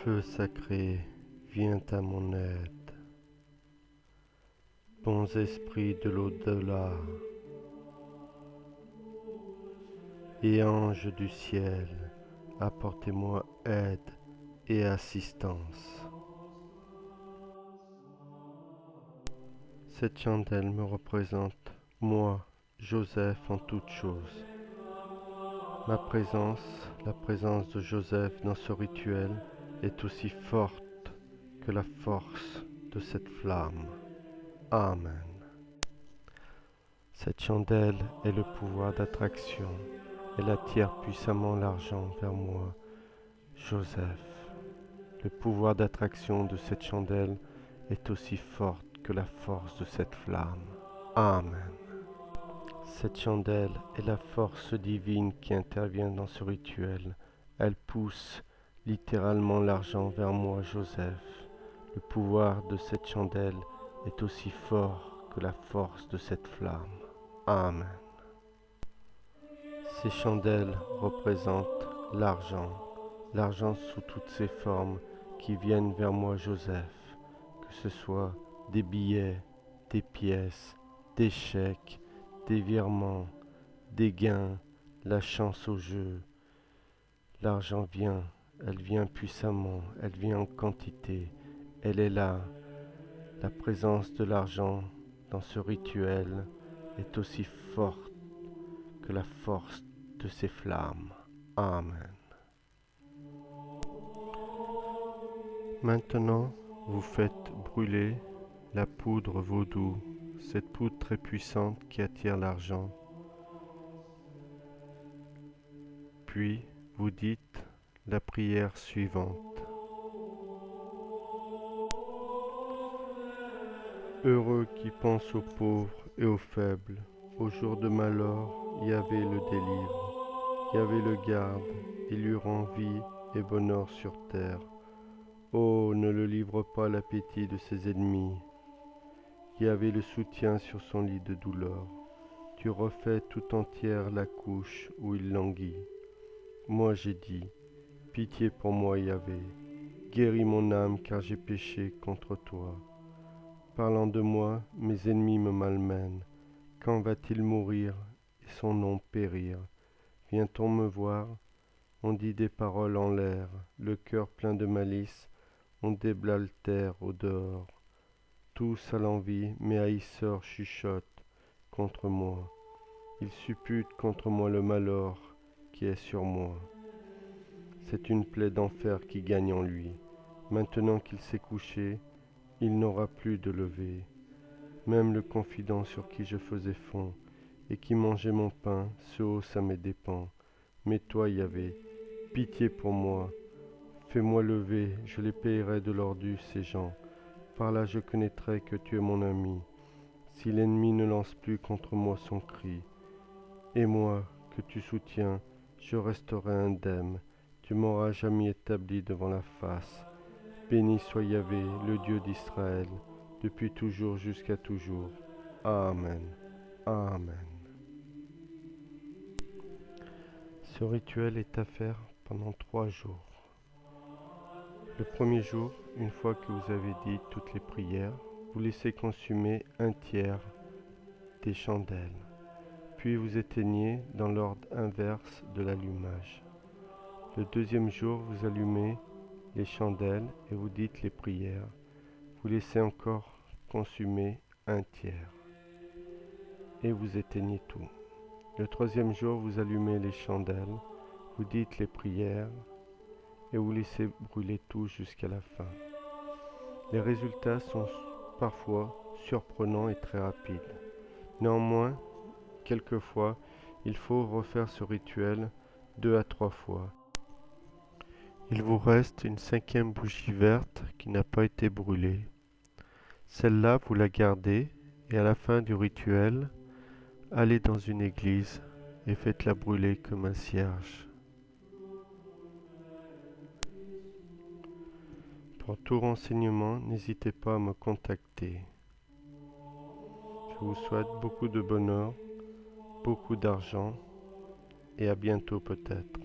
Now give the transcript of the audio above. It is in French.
Feu sacré, viens à mon aide. Bons esprits de l'au-delà et anges du ciel, apportez-moi aide et assistance. Cette chandelle me représente, moi, Joseph, en toutes choses. Ma présence, la présence de Joseph dans ce rituel, est aussi forte que la force de cette flamme. Amen. Cette chandelle est le pouvoir d'attraction. Elle attire puissamment l'argent vers moi, Joseph. Le pouvoir d'attraction de cette chandelle est aussi forte que la force de cette flamme. Amen. Cette chandelle est la force divine qui intervient dans ce rituel. Elle pousse littéralement l'argent vers moi, Joseph. Le pouvoir de cette chandelle est aussi fort que la force de cette flamme. Amen. Ces chandelles représentent l'argent sous toutes ses formes qui viennent vers moi, Joseph, que ce soit des billets, des pièces, des chèques, des virements, des gains, la chance au jeu. L'argent vient, elle vient puissamment, elle vient en quantité, elle est là. La présence de l'argent dans ce rituel est aussi forte que la force de ces flammes. Amen. Maintenant, vous faites brûler la poudre vaudou, cette poudre très puissante qui attire l'argent. Puis, vous dites la prière suivante. Heureux qui pense aux pauvres et aux faibles, au jour de malheur, Yahvé le délivre, Yahvé le garde, et lui rend vie et bonheur sur terre. Oh, ne le livre pas à l'appétit de ses ennemis. Yahvé le soutient sur son lit de douleur. Tu refais tout entière la couche où il languit. Moi j'ai dit, pitié pour moi, Yahvé, guéris mon âme car j'ai péché contre toi. Parlant de moi, mes ennemis me malmènent. Quand va-t-il mourir et son nom périr? Vient-on me voir? On dit des paroles en l'air, le cœur plein de malice, on déblaltère au dehors. Tous à l'envie, mes haïsseurs chuchotent contre moi. Ils supputent contre moi le malheur qui est sur moi. C'est une plaie d'enfer qui gagne en lui. Maintenant qu'il s'est couché, il n'aura plus de lever. Même le confident sur qui je faisais fond et qui mangeait mon pain se hausse à mes dépens. Mais toi, Yahvé, pitié pour moi, fais-moi lever, je les payerai de leur dû, ces gens. Par là je connaîtrai que tu es mon ami. Si l'ennemi ne lance plus contre moi son cri, et moi, que tu soutiens, je resterai indemne. Tu m'auras jamais établi devant la face. Béni soit Yahvé, le Dieu d'Israël, depuis toujours jusqu'à toujours. Amen. Amen. Ce rituel est à faire pendant 3 jours. Le premier jour, une fois que vous avez dit toutes les prières, vous laissez consumer 1/3 des chandelles. Puis vous éteignez dans l'ordre inverse de l'allumage. Le deuxième jour, vous allumez les chandelles et vous dites les prières. Vous laissez encore consumer 1/3 et vous éteignez tout. Le troisième jour, vous allumez les chandelles, vous dites les prières et vous laissez brûler tout jusqu'à la fin. Les résultats sont parfois surprenants et très rapides. Néanmoins, quelquefois, il faut refaire ce rituel 2 à 3 fois. Il vous reste une 5e bougie verte qui n'a pas été brûlée. Celle-là, vous la gardez et à la fin du rituel, allez dans une église et faites-la brûler comme un cierge. Pour tout renseignement, n'hésitez pas à me contacter. Je vous souhaite beaucoup de bonheur, beaucoup d'argent et à bientôt peut-être.